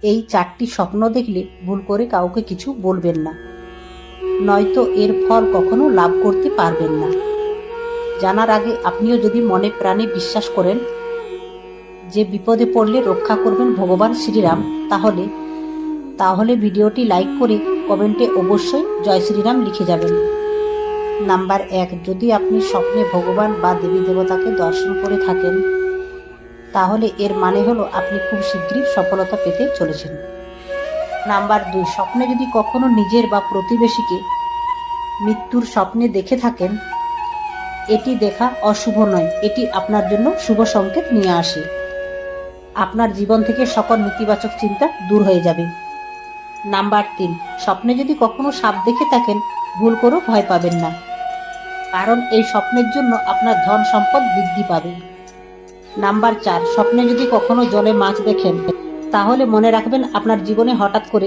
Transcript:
এই 4টি স্বপ্ন দেখলে ভুল করে কাউকে কিছু বলবেন না, নয়তো এর ফল কখনো লাভ করতে পারবেন না। জানার আগে আপনিও যদি মনে প্রাণে বিশ্বাস করেন যে বিপদে পড়লে রক্ষা করবেন ভগবান শ্রীরাম, তাহলে ভিডিওটি লাইক করে কমেন্টে অবশ্যই জয় শ্রীরাম লিখে যাবেন। নাম্বার 1, যদি আপনি স্বপ্নে ভগবান বা দেবী দেবতাকে দর্শন করে থাকেন, তাহলে এর মানে হলো আপনি খুব শীঘ্রই সফলতা পেতে চলেছেন। নাম্বার 2, স্বপ্নে যদি কখনো নিজের বা প্রতিবেশীকে মৃত্যুর স্বপ্নে দেখে থাকেন, এটি দেখা অশুভ নয়, এটি আপনার জন্য শুভ সংকেত নিয়ে আসে। আপনার জীবন থেকে সকল নেতিবাচক চিন্তা দূর হয়ে যাবে। নাম্বার 3, স্বপ্নে যদি কখনো সাপ দেখে থাকেন, ভুল করেও ভয় পাবেন না, কারণ এই স্বপ্নের জন্য আপনার ধন সম্পদ বৃদ্ধি পাবে। নাম্বার 4, স্বপ্নে যদি কখনো জলে মাছ দেখেন, তাহলে মনে রাখবেন আপনার জীবনে হঠাৎ করে